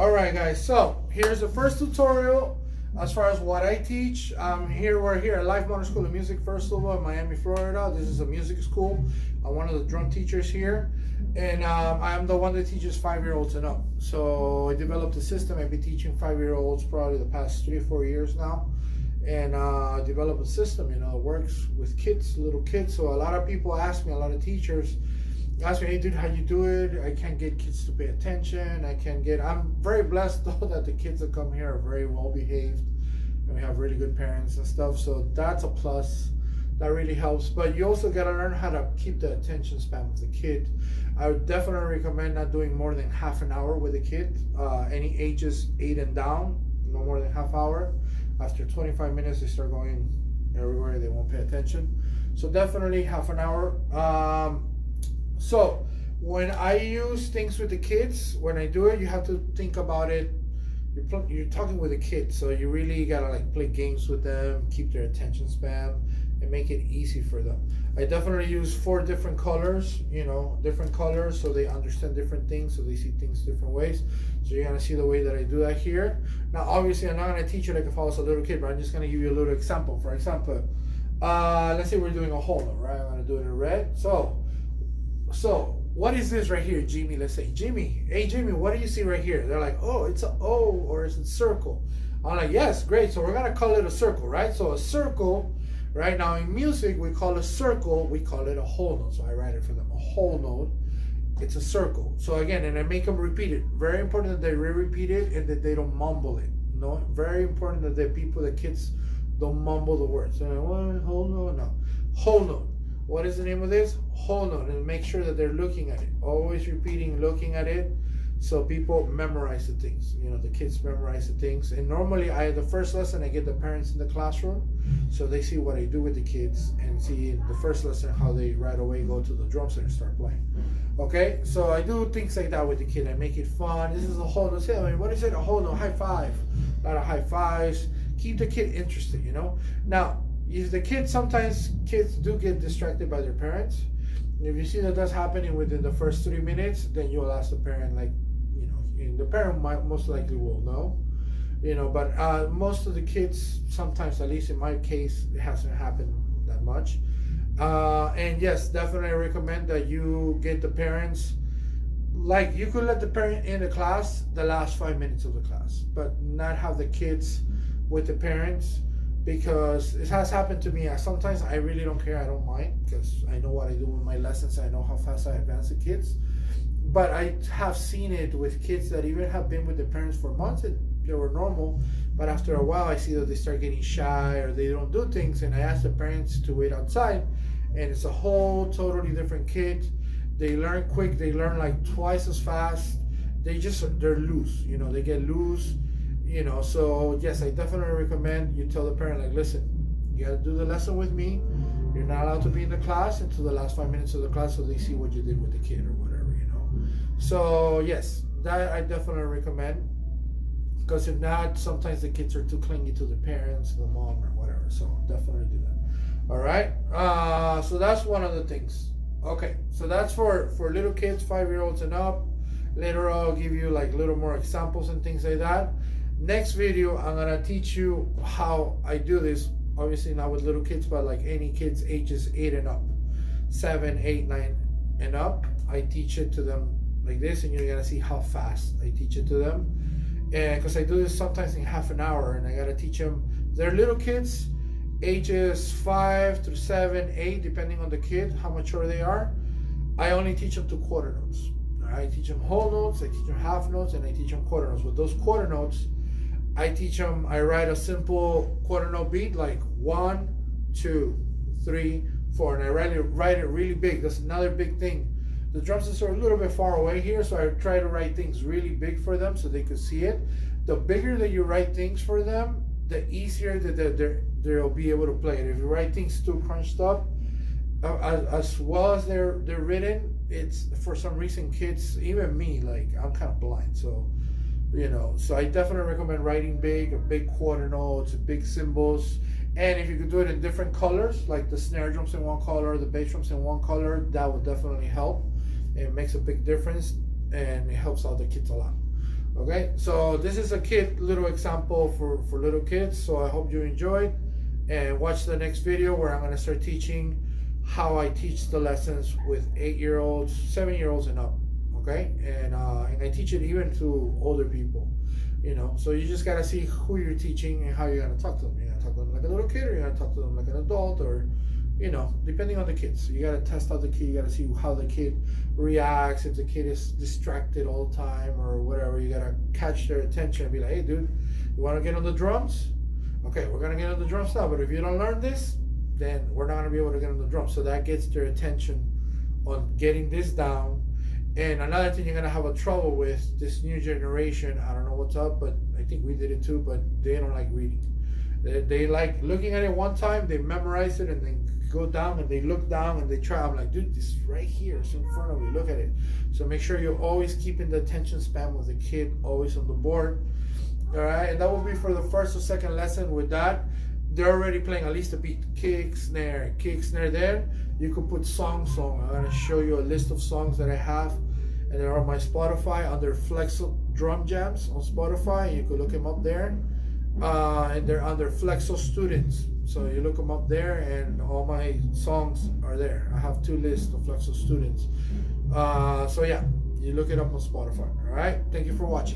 Alright guys, so here's the first tutorial as far as what I teach. We're here at Life Motor School of Music Festival in Miami, Florida. This is a music school. I'm one of the drum teachers here, and I'm the one that teaches 5-year-olds and up. So I developed a system. I've been teaching 5-year-olds probably the past 3 or 4 years now, and developed a system, it works with kids, little kids. So a lot of people ask me, a lot of teachers ask me, hey dude, how you do it? I can't get kids to pay attention. I'm very blessed though that the kids that come here are very well behaved, and we have really good parents and stuff. So that's a plus. That really helps. But you also got to learn how to keep the attention span of the kid. I would definitely recommend not doing more than half an hour with a kid. Any ages 8 and down, no more than half hour. After 25 minutes, they start going everywhere. They won't pay attention. So definitely half an hour. So when I use things with the kids, when I do it, you have to think about it. You're talking with a kid, so you really gotta play games with them, keep their attention span, and make it easy for them. I definitely use 4 different colors, so they understand different things, so they see things different ways. So you're gonna see the way that I do that here. Now, obviously, I'm not gonna teach you like if I was a little kid, but I'm just gonna give you a little example. For example, let's say we're doing a whole note, right? I'm gonna do it in red. So what is this right here, Jimmy? Let's say, Jimmy, hey Jimmy, what do you see right here? They're like, oh, it's an O, or it's a circle. I'm like, yes, great. So we're gonna call it a circle, right? So a circle, right now in music, we call a circle, we call it a whole note. So I write it for them, a whole note. It's a circle. So again, and I make them repeat it. Very important that they repeat it and that they don't mumble it. No, very important that the kids don't mumble the words. So whole note, no, whole note. What is the name of this? Whole note. And make sure that they're looking at it. Always repeating, looking at it, so people memorize the things. The kids memorize the things. And normally, the first lesson, I get the parents in the classroom, so they see what I do with the kids, and see in the first lesson how they right away go to the drum set and start playing. Okay, so I do things like that with the kid. I make it fun. This is a whole note. Say, what is it? A whole note. High five. A lot of high fives. Keep the kid interested. Now, sometimes kids do get distracted by their parents. If you see that that's happening within the first 3 minutes, then you'll ask the parent, and the parent most likely will know, but most of the kids, sometimes, at least in my case, it hasn't happened that much. And yes, definitely I recommend that you get the parents, you could let the parent in the class the last 5 minutes of the class, but not have the kids with the parents. Because it has happened to me. Sometimes I really don't care. I don't mind, because I know what I do with my lessons. I know how fast I advance the kids. But I have seen it with kids that even have been with their parents for months. They were normal, but after a while, I see that they start getting shy, or they don't do things. And I ask the parents to wait outside, and it's a whole totally different kid. They learn quick. They learn twice as fast. They're loose. They get loose. So yes, I definitely recommend you tell the parent, listen, you gotta do the lesson with me. You're not allowed to be in the class until the last 5 minutes of the class, so they see what you did with the kid or whatever, So yes, that I definitely recommend, because if not, sometimes the kids are too clingy to the parents, the mom, or whatever. So definitely do that. All right. So that's one of the things. Okay, so that's for little kids, 5-year-olds and up. Later I'll give you little more examples and things like that. Next video, I'm gonna teach you how I do this. Obviously not with little kids, but any kids ages 8 and up, 7, 8, 9 and up. I teach it to them like this, and you're gonna see how fast I teach it to them. And because I do this sometimes in half an hour, and I gotta teach them. They're little kids, ages 5 through 7, 8, depending on the kid, how mature they are. I only teach them to quarter notes. I teach them whole notes, I teach them half notes, and I teach them quarter notes. With those quarter notes, I write a simple quarter note beat, 1, 2, 3, 4, and I write it really big. That's another big thing. The drum sets are a little bit far away here, so I try to write things really big for them so they could see it. The bigger that you write things for them, the easier that they'll be able to play it. If you write things too crunched up, as well as they're written, it's, for some reason, kids, even me, I'm kind of blind, so so I definitely recommend writing big quarter notes, big cymbals. And if you could do it in different colors, like the snare drums in one color, the bass drums in one color, that would definitely help. It makes a big difference, and it helps out the kids a lot. Okay, so this is a little example for little kids. So I hope you enjoyed, and watch the next video where I'm gonna start teaching how I teach the lessons with 8-year-olds, 7-year-olds and up. Okay, and I teach it even to older people. So you just gotta see who you're teaching and how you're gonna talk to them. You're gonna talk to them like a little kid, or you're gonna talk to them like an adult, or depending on the kids. You gotta test out the kid. You gotta see how the kid reacts. If the kid is distracted all the time or whatever, you gotta catch their attention and be like, "Hey, dude, you want to get on the drums? Okay, we're gonna get on the drums now. But if you don't learn this, then we're not gonna be able to get on the drums." So that gets their attention on getting this down. And another thing you're gonna have a trouble with this new generation. I don't know what's up, but I think we did it too. But they don't like reading. They like looking at it one time, they memorize it, and then go down and they look down and they try. I'm like, dude, this is right here. It's in front of you. Look at it. So make sure you're always keeping the attention span with the kid always on the board. All right, and that will be for the first or second lesson. With that, they're already playing at least a beat. Kick, snare, there. You could put song. I'm gonna show you a list of songs that I have, and they're on my Spotify under Flexo Drum Jams on Spotify. You could look them up there. And they're under Flexo Students. So you look them up there, and all my songs are there. I have 2 lists of Flexo Students. So yeah, you look it up on Spotify. All right. Thank you for watching.